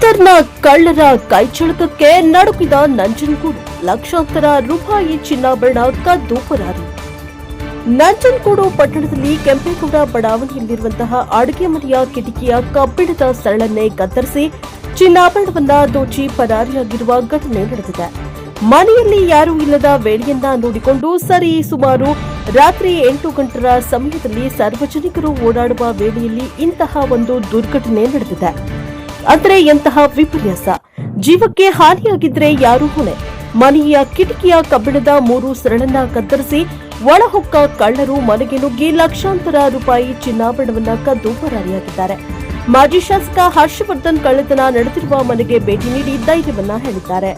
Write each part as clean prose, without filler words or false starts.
ಬೀದರ್ನ ಕಳ್ಳರ ಕೈಚಳಕಕ್ಕೆ ನಡುಕಿದ ನಂಜನಗೂಡು. ಲಕ್ಷಾಂತರ ರೂಪಾಯಿ ಚಿನ್ನಾಭರಣ ಕದ್ದು ಪರಾರಿ. ನಂಜನಗೂಡು ಪಟ್ಟಣದಲ್ಲಿ ಕೆಂಪೇಗೌಡ ಬಡಾವಣೆಯಲ್ಲಿರುವಂತಹ ಅಡುಗೆ ಮನೆಯ ಕಿಟಕಿಯ ಕಬ್ಬಿಣದ ಸರಳನ್ನೇ ಕತ್ತರಿಸಿ ಚಿನ್ನಾಭರಣವನ್ನ ದೋಚಿ ಪರಾರಿಯಾಗಿರುವ ಘಟನೆ ನಡೆದಿದೆ. ಮನೆಯಲ್ಲಿ ಯಾರೂ ಇಲ್ಲದ ವೇಳೆಯನ್ನ ನೋಡಿಕೊಂಡು ಸುಮಾರು ರಾತ್ರಿ 8 ಗಂಟೆಯ ಸಮಯದಲ್ಲಿ ಸಾರ್ವಜನಿಕರು ಓಡಾಡುವ ವೇಳೆಯಲ್ಲಿ ಇಂತಹ ಒಂದು ದುರ್ಘಟನೆ ನಡೆದಿದೆ. ಆದರೆ ಎಂತಹ ವಿಪರ್ಯಾಸ! ಜೀವಕ್ಕೆ ಹಾನಿಯಾಗಿದ್ರೆ ಯಾರು ಹೊಣೆ? ಮನೆಯ ಕಿಟಕಿಯ ಕಬ್ಬಿಣದ 3 ಸರಳನ್ನ ಕತ್ತರಿಸಿ ಒಳಹೊಕ್ಕ ಕಳ್ಳರು ಮನೆಗೆ ನುಗ್ಗಿ ಲಕ್ಷಾಂತರ ರೂಪಾಯಿ ಚಿನ್ನಾಭರಣವನ್ನ ಕದ್ದು ಪರಾರಿಯಾಗಿದ್ದಾರೆ. ಮಾಜಿ ಶಾಸಕ ಹರ್ಷವರ್ಧನ್ ಕಳ್ಳತನ ನಡೆದಿರುವ ಮನೆಗೆ ಭೇಟಿ ನೀಡಿ ಧೈರ್ಯವನ್ನ ಹೇಳಿದ್ದಾರೆ.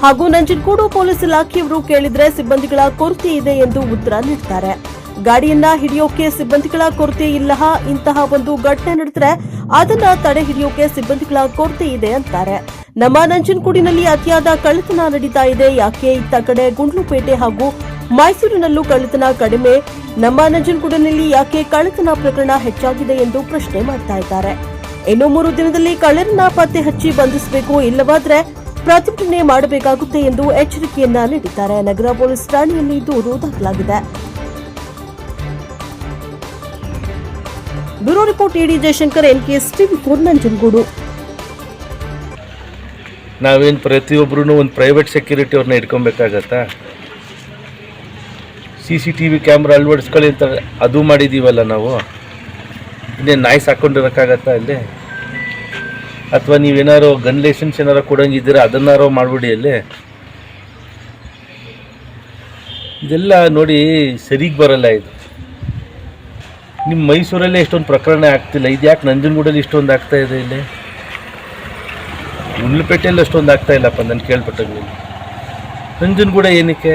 ಹಾಗೂ ನಂಜನಗೂಡು ಪೊಲೀಸ್ ಇಲಾಖೆಯವರು ಕೇಳಿದ್ರೆ ಸಿಬ್ಬಂದಿಗಳ ಕೊರತೆ ಇದೆ ಎಂದು ಉತ್ತರ ನೀಡುತ್ತಾರೆ. ಗಾಡಿಯನ್ನ ಹಿಡಿಯೋಕೆ ಸಿಬ್ಬಂದಿಗಳ ಕೊರತೆ ಇಲ್ಲ, ಇಂತಹ ಒಂದು ಘಟನೆ ನಡೆದರೆ ಅದನ್ನ ತಡೆ ಹಿಡಿಯೋಕೆ ಸಿಬ್ಬಂದಿಗಳ ಕೊರತೆ ಇದೆ ಅಂತಾರೆ. ನಮ್ಮ ನಂಜನಗೂಡಿನಲ್ಲಿ ಅತಿಯಾದ ಕಳ್ಳತನ ನಡೀತಾ ಇದೆ, ಯಾಕೆ ಇತ್ತ ಕಡೆ ಗುಂಡ್ಲುಪೇಟೆ ಹಾಗೂ ಮೈಸೂರಿನಲ್ಲೂ ಕಳ್ಳತನ ಕಡಿಮೆ, ನಮ್ಮ ನಂಜನಗೂಡಿನಲ್ಲಿ ಯಾಕೆ ಕಳ್ಳತನ ಪ್ರಕರಣ ಹೆಚ್ಚಾಗಿದೆ ಎಂದು ಪ್ರಶ್ನೆ ಮಾಡ್ತಾ ಇದ್ದಾರೆ. ಇನ್ನು 3 ದಿನದಲ್ಲಿ ಕಳ್ಳರನ್ನ ಪತ್ತೆ ಹಚ್ಚಿ ಬಂಧಿಸಬೇಕು, ಇಲ್ಲವಾದ್ರೆ ಪ್ರತಿಭಟನೆ ಮಾಡಬೇಕಾಗುತ್ತೆ ಎಂದು ಎಚ್ಚರಿಕೆಯನ್ನ ನೀಡಿದ್ದಾರೆ. ನಗರ ಪೊಲೀಸ್ ಠಾಣೆಯಲ್ಲಿ ದೂರು ದಾಖಲಾಗಿದೆ. ಬ್ಯೂರೋ ರಿಪೋರ್ಟ್ ಎಡಿ ಜಯಶಂಕರ್, NKS TV4 ನಂಜನಗೂಡು. ನಾವೇನು ಪ್ರತಿಯೊಬ್ಬರೂ ಒಂದು ಪ್ರೈವೇಟ್ ಸೆಕ್ಯೂರಿಟಿ ಅವ್ರನ್ನ ಇಟ್ಕೊಬೇಕಾಗತ್ತಾ? CCTV ಕ್ಯಾಮ್ರಾ ಅಳವಡಿಸ್ಕೊಳ್ಳಿ ಅಂತ ಅದು ಮಾಡಿದ್ದೀವಲ್ಲ ನಾವು. ಇನ್ನೇನು ನಾಯಿ ಸಾಕೊಂಡಿರೋಕ್ಕಾಗತ್ತಾ ಇಲ್ಲಿ? ಅಥವಾ ನೀವೇನಾರು ಗನ್ ಲೈಸೆನ್ಸ್ ಏನಾರು ಕೊಡೋಂಗಿದ್ದೀರಾ ಅದನ್ನಾರೋ ಮಾಡಿಬಿಡಿ ಅಲ್ಲಿ. ಇದೆಲ್ಲ ನೋಡಿ ಸರಿಗೆ ಬರಲ್ಲ. ಇದು ನಿಮ್ಮ ಮೈಸೂರಲ್ಲೇ ಇಷ್ಟೊಂದು ಪ್ರಕರಣ ಆಗ್ತಿಲ್ಲ, ಇದು ಯಾಕೆ ನಂಜನಗೂಡಲ್ಲಿ ಇಷ್ಟೊಂದು ಆಗ್ತಾ ಇದೆ? ಇಲ್ಲಿ ಗುಂಡ್ಲುಪೇಟೆಯಲ್ಲಿ ಅಷ್ಟೊಂದು ಆಗ್ತಾ ಇಲ್ಲಪ್ಪ ನಾನು ಕೇಳ್ಪಟ್ಟಂಗೆ. ನಂಜನಗೂಡ ಏನಕ್ಕೆ?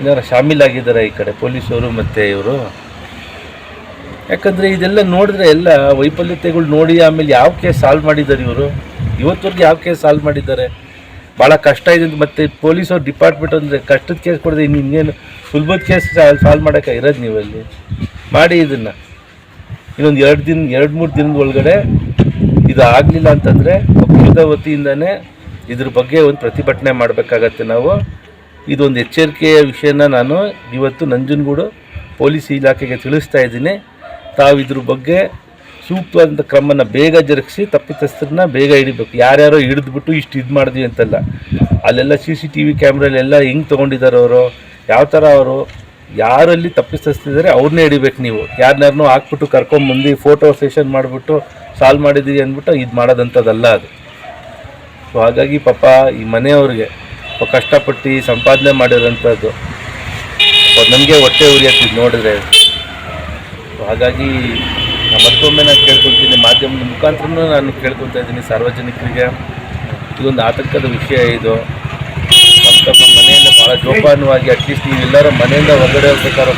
ಏನಾರು ಶಾಮೀಲಾಗಿದ್ದಾರೆ ಈ ಕಡೆ ಪೊಲೀಸವರು ಮತ್ತು ಇವರು? ಯಾಕಂದರೆ ಇದೆಲ್ಲ ನೋಡಿದ್ರೆ ಎಲ್ಲ ವೈಫಲ್ಯತೆಗಳು ನೋಡಿ ಆಮೇಲೆ ಯಾವ ಕೇಸ್ ಸಾಲ್ವ್ ಮಾಡಿದ್ದಾರೆ ಇವರು? ಇವತ್ತವರೆಗೆ ಯಾವ ಕೇಸ್ ಸಾಲ್ವ್ ಮಾಡಿದ್ದಾರೆ? ಭಾಳ ಕಷ್ಟ ಇದೆ. ಮತ್ತು ಪೊಲೀಸವ್ರ ಡಿಪಾರ್ಟ್ಮೆಂಟ್ ಅಂದರೆ ಕಷ್ಟದ ಕೇಸ್ ಕೊಡದೆ ಇನ್ನೇನು ಸುಲಭದ ಕೇಸ್ ಸಾಲ್ವ್ ಮಾಡೋಕ್ಕೆ ಇರೋದು ನೀವಲ್ಲಿ ಮಾಡಿ. ಇದನ್ನು ಇನ್ನೊಂದು 2-3 ದಿನದ ಒಳಗಡೆ ಇದು ಆಗಲಿಲ್ಲ ಅಂತಂದರೆ ಪಕ್ಷದ ವತಿಯಿಂದನೇ ಇದ್ರ ಬಗ್ಗೆ ಒಂದು ಪ್ರತಿಭಟನೆ ಮಾಡಬೇಕಾಗತ್ತೆ ನಾವು. ಇದೊಂದು ಎಚ್ಚರಿಕೆಯ ವಿಷಯನ ನಾನು ಇವತ್ತು ನಂಜನಗೂಡು ಪೊಲೀಸ್ ಇಲಾಖೆಗೆ ತಿಳಿಸ್ತಾ ಇದ್ದೀನಿ. ತಾವು ಇದ್ರ ಬಗ್ಗೆ ಸೂಕ್ತವಾದಂಥ ಕ್ರಮನ ಬೇಗ ಜರುಗಿಸಿ ತಪ್ಪಿತಸ್ಥರನ್ನ ಬೇಗ ಹಿಡಿಬೇಕು. ಯಾರ್ಯಾರೋ ಹಿಡಿದ್ಬಿಟ್ಟು ಇದು ಮಾಡಿದ್ವಿ ಅಂತಲ್ಲ, ಅಲ್ಲೆಲ್ಲ CCTV ಕ್ಯಾಮ್ರಲ್ಲೆಲ್ಲ ಹೆಂಗೆ ತೊಗೊಂಡಿದ್ದಾರೆ ಅವರು, ಯಾವ ಥರ ಅವರು ಯಾರಲ್ಲಿ ತಪ್ಪಿಸ್ತಿದ್ದಾರೆ ಅವ್ರನ್ನೇ ಹಿಡಿಬೇಕು ನೀವು. ಯಾರನ್ನಾರನ್ನೂ ಹಾಕ್ಬಿಟ್ಟು ಕರ್ಕೊಂಬಂದು ಫೋಟೋ ಸೆಷನ್ ಮಾಡಿಬಿಟ್ಟು ಸಾಲ್ವ್ ಮಾಡಿದ್ದೀವಿ ಅಂದ್ಬಿಟ್ಟು ಇದು ಮಾಡೋದಂಥದ್ದಲ್ಲ ಅದು. ಸೊ ಹಾಗಾಗಿ ಪಾಪ ಈ ಮನೆಯವ್ರಿಗೆ ಕಷ್ಟಪಟ್ಟು ಸಂಪಾದನೆ ಮಾಡಿರೋಂಥದ್ದು ನನಗೆ ಹೊಟ್ಟೆ ಉರಿಯತ್ತಿದ್ದು ನೋಡಿದ್ರೆ. ಹಾಗಾಗಿ ಮತ್ತೊಮ್ಮೆ ನಾನು ಕೇಳ್ಕೊಳ್ತೀನಿ, ಮಾಧ್ಯಮದ ಮುಖಾಂತರನೂ ನಾನು ಕೇಳ್ಕೊತಾ ಇದ್ದೀನಿ ಸಾರ್ವಜನಿಕರಿಗೆ, ಇದೊಂದು ಆತಂಕದ ವಿಷಯ. ಇದು ತಮ್ಮ ಮನೆಯಿಂದ ಭಾಳ ಜೋಪಾನವಾಗಿ ಅಟ್ಲೀಸ್ಟ್ ನೀವೆಲ್ಲರೂ ಮನೆಯಿಂದ ಹೊರಗಡೆ ಹೋಗ್ಬೇಕಾದ್ರೆ